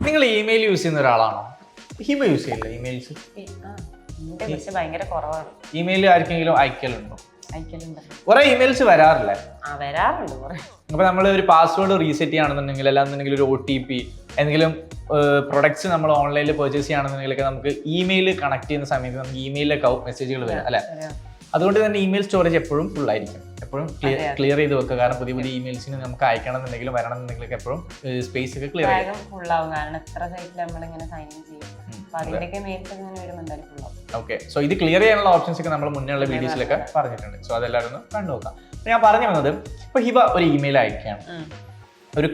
നിങ്ങൾ email use ചെയ്യുന്ന ഒരാളാണോ? ഹിമ use ചെയ്യില്ല ഇമെയിൽസ്? ഭയങ്കര കുറവാണ്. ഇമെയിൽ ആർക്കെങ്കിലും അയക്കലുണ്ടോ? അയക്കലുണ്ട്. കുറെ ഇമെയിൽസ് വരാറില്ലേ? വരാറുണ്ട് കുറെ. അപ്പൊ നമ്മൾ ഒരു പാസ്വേഡ് റീസെറ്റ് ചെയ്യുകയാണെന്നുണ്ടെങ്കിൽ അല്ലാന്നുണ്ടെങ്കിൽ ഒരു OTP എന്തെങ്കിലും പ്രൊഡക്ട്സ് നമ്മൾ ഓൺലൈനിൽ പർച്ചേസ് ചെയ്യുകയാണെന്നുണ്ടെങ്കിലൊക്കെ നമുക്ക് ഇമെയിൽ കണക്ട് ചെയ്യുന്ന സമയത്ത് നമുക്ക് ഇമെയിലൊക്കെ മെസ്സേജുകൾ വരാം അല്ലെ? അതുകൊണ്ട് തന്നെ ഇമെയിൽ സ്റ്റോറേജ് എപ്പോഴും ഫുൾ ആയിരിക്കും. എപ്പോഴും ക്ലിയർ ചെയ്ത് വെക്കുക. കാരണം പുതിയ പുതിയ ഇമെയിൽസിന് നമുക്ക് അയക്കണം എന്നുണ്ടെങ്കിലും വരണം എന്നുണ്ടെങ്കിലും എപ്പോഴും സ്പേസ് ഒക്കെ ക്ലിയർ ആയിരിക്കും. ഓക്കെ, സോ ഇത് ക്ലിയർ ചെയ്യാനുള്ള ഓപ്ഷൻസ് ഒക്കെ നമ്മൾ മുന്നേ ഉള്ള വീഡിയോസിലൊക്കെ പറഞ്ഞിട്ടുണ്ട്. സോ അതെല്ലാവരും ഒന്ന് കണ്ടു നോക്കാം. ഞാൻ പറഞ്ഞു വന്നത്, ഇപ്പൊ ഹിബ ഒരു ഇമെയിൽ അയക്കുകയാണ് ഒരു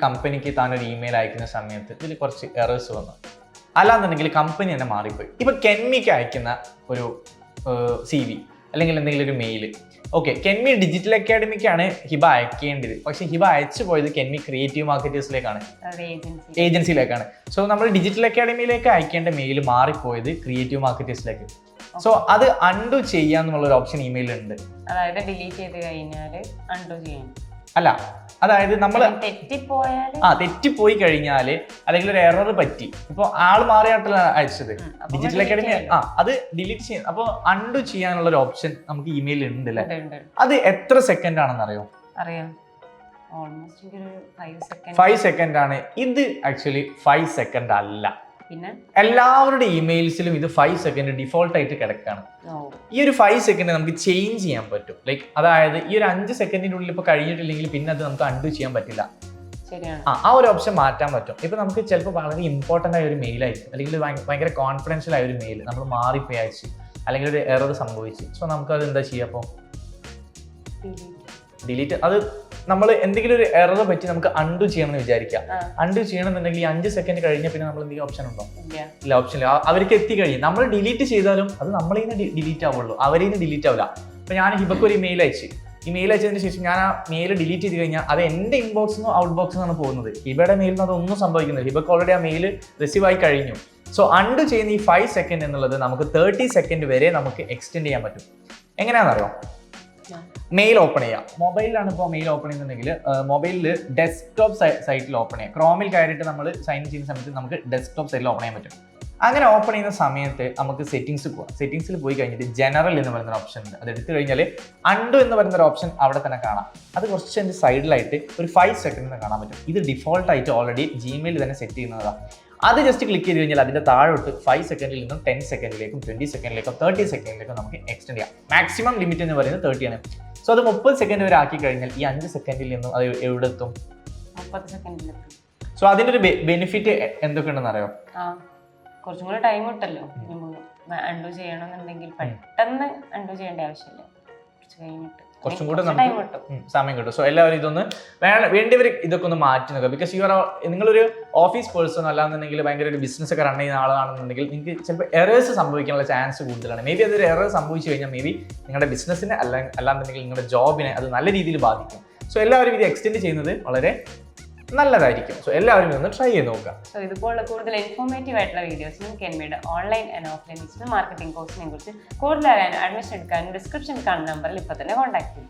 കമ്പനിക്ക് താൻ ഒരു ഇമെയിൽ അയക്കുന്ന സമയത്ത് ഇതിൽ കുറച്ച് എറേഴ്സ് വന്നു, അല്ലാന്നുണ്ടെങ്കിൽ കമ്പനി തന്നെ മാറിപ്പോയി. ഇപ്പൊ കെൻമിക്ക് അയക്കുന്ന ഒരു CV അല്ലെങ്കിൽ എന്തെങ്കിലും ഒരു മെയിൽ, ഓക്കെ, കെൻമി ഡിജിറ്റൽ അക്കാഡമിക്കാണ് ഹിബ അയക്കേണ്ടത്. പക്ഷെ ഹിബ അയച്ചു പോയത് കെൻമി ക്രിയേറ്റീവ് മാർക്കറ്റേഴ്സിലേക്കാണ്, ഏജൻസിയിലേക്കാണ്. സോ നമ്മൾ ഡിജിറ്റൽ അക്കാഡമിയിലേക്ക് അയക്കേണ്ട മെയിൽ മാറിപ്പോയത് ക്രിയേറ്റീവ് മാർക്കറ്റേഴ്സിലേക്ക്. സോ അത് അൺഡു ചെയ്യാന്നുള്ള ഒരു ഓപ്ഷൻ ഇമെയിൽ ഉണ്ട്. അതായത് ഡിലീറ്റ് ചെയ്ത് കഴിഞ്ഞാൽ അൺഡു ചെയ്യാം. അല്ല, അതായത് നമ്മൾ തെറ്റിപ്പോയി കഴിഞ്ഞാൽ അല്ലെങ്കിൽ ഒരു എറർ പറ്റി, ഇപ്പൊ ആള് മാറിയായിട്ടല്ല അയച്ചത് ഡിജിറ്റൽ അക്കാഡമി, അത് ഡിലീറ്റ് ചെയ്യാൻ, അപ്പൊ അൺഡു ചെയ്യാനുള്ള ഒരു ഓപ്ഷൻ നമുക്ക് ഇമെയിൽ ഉണ്ട് അല്ലേ? അത് എത്ര സെക്കൻഡ് ആണെന്ന് അറിയോ? അറിയാം, 5 സെക്കൻഡ് ആണ്. ഇത് ആക്ച്വലി 5 സെക്കൻഡ് അല്ല. പിന്നെ എല്ലാവരുടെ ഇമെയിൽസിലും ഇത് 5 സെക്കൻഡ് ഡിഫോൾട്ട് ആയിട്ട് കിടക്കാണ്. ഈ ഒരു 5 സെക്കൻഡ് നമുക്ക് ചേഞ്ച് ചെയ്യാൻ പറ്റും. ലൈക്ക് അതായത് ഈ ഒരു 5 സെക്കൻഡിന്റെ ഉള്ളിൽ ഇപ്പൊ കഴിഞ്ഞിട്ടില്ലെങ്കിൽ പിന്നെ അത് നമുക്ക് അൺഡു ചെയ്യാൻ പറ്റില്ല. ആ ഒരു ഓപ്ഷൻ മാറ്റാൻ പറ്റും. ഇപ്പൊ നമുക്ക് ചിലപ്പോൾ വളരെ ഇമ്പോർട്ടന്റ് ആയ ഒരു മെയിൽ ആയിരിക്കും, അല്ലെങ്കിൽ ഭയങ്കര കോൺഫിഡൻഷ്യൽ ആയ ഒരു മെയിൽ നമ്മൾ മാറിപ്പോയി അയച്ചു, അല്ലെങ്കിൽ ഒരു എറർ സംഭവിച്ചു. സോ നമുക്ക് അത് എന്താ ചെയ്യാ? അപ്പോൾ ഡിലീറ്റ്. അത് നമ്മൾ എന്തെങ്കിലും ഒരു എറർ പറ്റി നമുക്ക് അൺഡു ചെയ്യണമെന്ന് വിചാരിക്കാം. അൺഡു ചെയ്യണമെന്നുണ്ടെങ്കിൽ ഈ 5 സെക്കൻഡ് കഴിഞ്ഞ പിന്നെ നമ്മൾ എന്തെങ്കിലും ഓപ്ഷൻ ഉണ്ടോ? ഇല്ല, ഓപ്ഷൻ ഇല്ല. അവർക്ക് എത്തിക്കഴിഞ്ഞ് നമ്മൾ ഡിലീറ്റ് ചെയ്താലും അത് നമ്മളിൽ നിന്ന് ഡിലീറ്റ് ആവുള്ളൂ, അവരിൽ നിന്ന് ഡിലീറ്റ് ആവില്ല. അപ്പൊ ഞാൻ ഹിബക്ക് ഒരു മെയിൽ അയച്ചു. ഈ മെയിൽ അയച്ചതിന് ശേഷം ഞാൻ ആ മെയിൽ ഡിലീറ്റ് ചെയ്ത് കഴിഞ്ഞാൽ അത് എന്റെ ഇൻബോക്സിൽ നിന്നും ഔട്ട് ബോക്സിൽ നിന്നാണ് പോകുന്നത്. ഹിബയുടെ മെയിലിൽ നിന്ന് അതൊന്നും സംഭവിക്കുന്നില്ല. ഹിബക്ക് ഓൾറെഡി ആ മെയിൽ റിസീവ് ആയി കഴിഞ്ഞു. സോ അൺഡു ചെയ്യുന്ന ഈ 5 സെക്കൻഡ് എന്നുള്ളത് നമുക്ക് 30 സെക്കൻഡ് വരെ നമുക്ക് എക്സ്റ്റെൻഡ് ചെയ്യാൻ പറ്റും. എങ്ങനെയാണെന്നറിയോ? മെയിൽ ഓപ്പൺ ചെയ്യാം. മൊബൈലിലാണ് ഇപ്പോൾ മെയിൽ ഓപ്പൺ ചെയ്യുന്നുണ്ടെങ്കിൽ മൊബൈലിൽ ഡെസ്ക്ടോപ്പ് സൈറ്റിൽ ഓപ്പൺ ചെയ്യാം. ക്രോമിൽ കയറിയിട്ട് നമ്മൾ സൈൻ ചെയ്യുന്ന സമയത്ത് നമുക്ക് ഡെസ്ക്ടോപ്പ് സൈറ്റിൽ ഓപ്പൺ ചെയ്യാൻ പറ്റും. അങ്ങനെ ഓപ്പൺ ചെയ്യുന്ന സമയത്ത് നമുക്ക് സെറ്റിംഗ്സിൽ പോകാം. സെറ്റിംഗ്സിൽ പോയി കഴിഞ്ഞിട്ട് ജനറൽ എന്ന് പറയുന്ന ഓപ്ഷൻ ഉണ്ട്. അത് എടുത്തു കഴിഞ്ഞാൽ അൺഡു എന്ന് പറയുന്ന ഒരു ഓപ്ഷൻ അവിടെ തന്നെ കാണാം. അത് കുറച്ച് അതിൻ്റെ സൈഡിലായിട്ട് ഒരു 5 സെക്കൻഡിന് കാണാൻ പറ്റും. ഇത് ഡിഫോൾട്ടായിട്ട് ഓൾറെഡി ജിമെയിൽ തന്നെ സെറ്റ് ചെയ്യുന്നതാണ്. അത് ജസ്റ്റ് ക്ലിക്ക് ചെയ്ത് കഴിഞ്ഞാൽ അതിന്റെ താഴോട്ട് 5 സെക്കൻഡിൽ നിന്നും 10 സെക്കൻഡിലേക്കും 20 സെക്കൻഡിലേക്കും 30 സെക്കൻഡിലേക്കും നമുക്ക് എക്സ്റ്റെൻഡ് ചെയ്യാം. മാക്സിമം ലിമിറ്റ് എന്ന് പറയുന്നത് 30 ആണ്. സോ അത് 30 സെക്കൻഡ് വരെ ആക്കി കഴിഞ്ഞാൽ ഈ 5 സെക്കൻഡിൽ നിന്നും അത് എവിടെ എത്തും? 30 സെക്കൻഡിലെത്തും. സോ അതിന്റെ ഒരു ബെനിഫിറ്റ് എന്തൊക്കെയുണ്ടെന്ന് അറിയോ? കുറച്ചും കൂടെ ടൈം കിട്ടല്ലോ. അൺഡു ചെയ്യണമെന്നുണ്ടെങ്കിൽ പെട്ടെന്ന് അൺഡു ചെയ്യേണ്ട ആവശ്യമില്ല, കുറച്ച് കഴിഞ്ഞിട്ട് കുറച്ചും കൂടെ നമുക്ക് സമയം കിട്ടും. സോ എല്ലാവരും ഇതൊന്ന് വേണ്ടിയവർ ഇതൊക്കെ ഒന്ന് മാറ്റി നോക്കുക. ബിക്കോസ് നിങ്ങളൊരു ഓഫീസ് പേഴ്സൺ അല്ലാന്നുണ്ടെങ്കിൽ ഭയങ്കര ഒരു ബിസിനസ് ഒക്കെ റൺ ചെയ്യുന്ന ആളാണെന്നുണ്ടെങ്കിൽ നിങ്ങൾക്ക് ചിലപ്പോൾ എറേഴ്സ് സംഭവിക്കാനുള്ള ചാൻസ് കൂടുതലാണ്. മേ ബി അതൊരു എറർ സംഭവിച്ചു കഴിഞ്ഞാൽ മേ ബി നിങ്ങളുടെ ബിസിനസ്സിനെ അല്ലാന്നുണ്ടെങ്കിൽ നിങ്ങളുടെ ജോബിനെ അത് നല്ല രീതിയിൽ ബാധിക്കും. സോ എല്ലാവരും ഇത് എക്സ്റ്റെൻഡ് ചെയ്യുന്നത് വളരെ നല്ലതായിരിക്കും. സോ എല്ലാവരും ഒന്ന് ട്രൈ ചെയ്ത് നോക്കുക. സോ ഇതുപോലുള്ള കൂടുതൽ ഇൻഫോർമേറ്റീവ് ആയിട്ടുള്ള വീഡിയോസിനും കെൻമിയുടെ online and offline digital marketing കോഴ്സിനെ കുറിച്ച് കൂടുതൽ അറിയാനും അഡ്മിഷൻ എടുക്കാനും ഡിസ്ക്രിപ്ഷനിൽ കാണുന്ന നമ്പറിൽ ഇപ്പോൾ തന്നെ കോൺടാക്ട് ചെയ്യും.